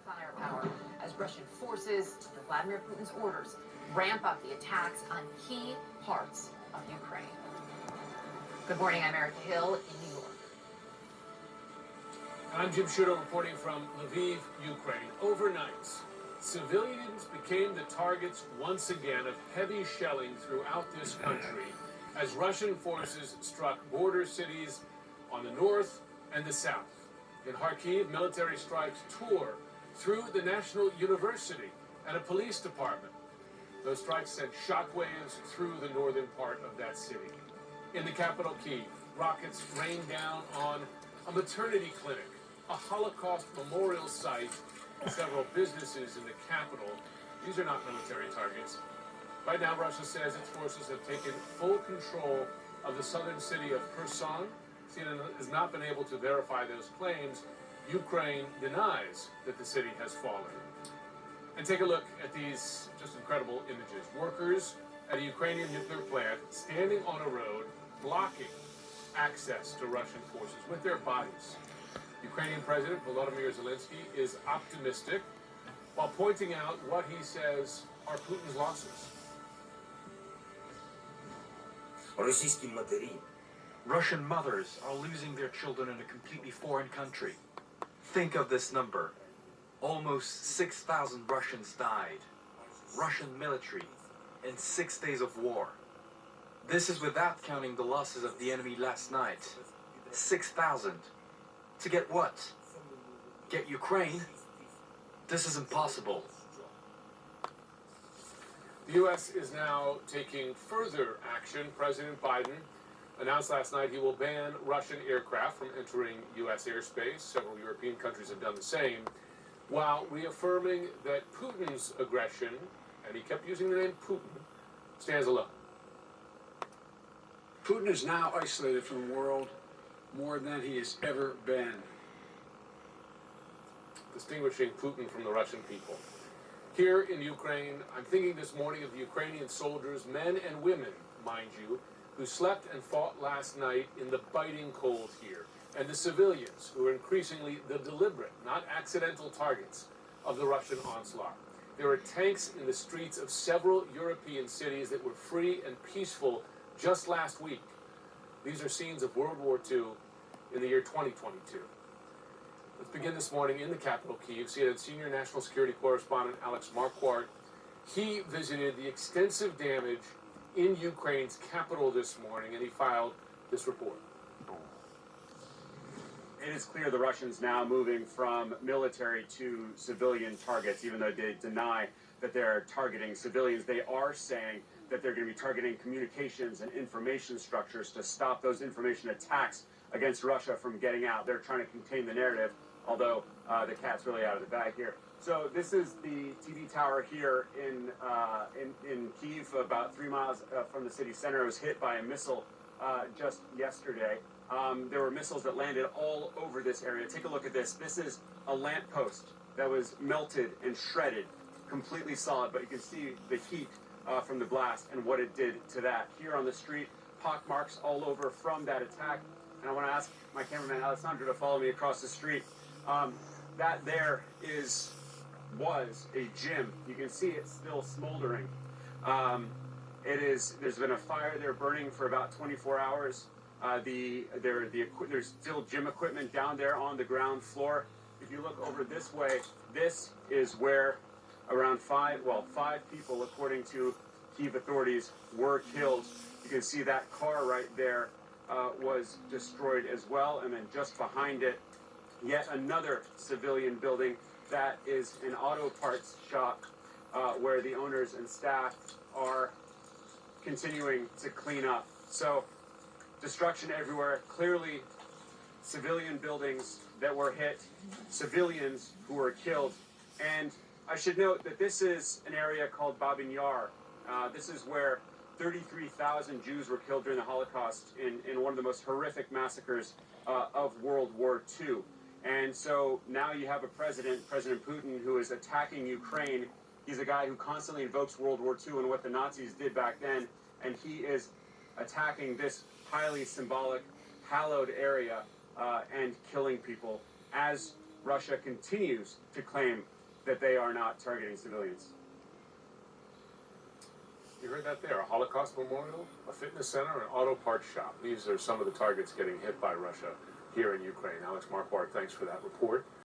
firepower as Russian forces, under Vladimir Putin's orders, ramp up the attacks on key parts of Ukraine. Good morning, I'm Erica Hill in New York. I'm Jim Shudo reporting from Lviv, Ukraine. Overnight, civilians became the targets once again of heavy shelling throughout this country as Russian forces struck border cities on the north and the south. In Kharkiv, military strikes tore through the National University and a police department. Those strikes sent shockwaves through the northern part of that city. In the capital, Kyiv, rockets rained down on a maternity clinic, a Holocaust memorial site, and several businesses in the capital. These are not military targets. Right now, Russia says its forces have taken full control of the southern city of Kherson. CNN has not been able to verify those claims. Ukraine denies that the city has fallen. And take a look at these just incredible images. Workers at a Ukrainian nuclear plant standing on a road, blocking access to Russian forces with their bodies. Ukrainian President Volodymyr Zelensky is optimistic while pointing out what he says are Putin's losses. Russian mothers are losing their children in a completely foreign country. Think of this number. Almost 6,000 Russians died. Russian military in 6 days of war. This is without counting the losses of the enemy last night. 6,000. To get what? Get Ukraine? This is impossible. The U.S. is now taking further action. President Biden announced last night he will ban Russian aircraft from entering U.S. airspace. Several European countries have done the same, while reaffirming that Putin's aggression, and he kept using the name Putin, stands alone. Putin is now isolated from the world more than he has ever been. Distinguishing Putin from the Russian people. Here in Ukraine, I'm thinking this morning of the Ukrainian soldiers, men and women, mind you, who slept and fought last night in the biting cold here, and the civilians who are increasingly the deliberate, not accidental targets of the Russian onslaught. There are tanks in the streets of several European cities that were free and peaceful just last week. These are scenes of World War II in the year 2022. Let's begin this morning in the capital, Kyiv. CNN senior national security correspondent Alex Marquardt. He visited the extensive damage in Ukraine's capital this morning, and he filed this report. It is clear the Russians now moving from military to civilian targets, even though they deny that they're targeting civilians. They are saying that they're going to be targeting communications and information structures to stop those information attacks against Russia from getting out. They're trying to contain the narrative, although the cat's really out of the bag here. So this is the TV tower here in Kyiv, about 3 miles from the city center. It was hit by a missile just yesterday. There were missiles that landed all over this area. Take a look at this. This is a lamppost that was melted and shredded, completely solid, but you can see the heat from the blast and what it did to that. Here on the street, pock marks all over from that attack. And I want to ask my cameraman Alessandro to follow me across the street. That there was a gym. You can see it's still smoldering. There's been a fire there burning for about 24 hours. There's still gym equipment down there on the ground floor. If you look over this way, this is where around five people, according to Kyiv authorities, were killed. You can see that car right there was destroyed as well, and then just behind it, yet another civilian building that is an auto parts shop where the owners and staff are continuing to clean up. So destruction everywhere, clearly civilian buildings that were hit, civilians who were killed. And I should note that this is an area called Babin Yar. This is where 33,000 Jews were killed during the Holocaust in one of the most horrific massacres of World War II. And so now you have a President Putin, who is attacking Ukraine. He's a guy who constantly invokes World War II and what the Nazis did back then, and he is attacking this highly symbolic, hallowed area and killing people as Russia continues to claim that they are not targeting civilians. You heard that there. A Holocaust memorial, a fitness center, an auto parts shop. These are some of the targets getting hit by Russia here in Ukraine. Alex Marquardt, thanks for that report.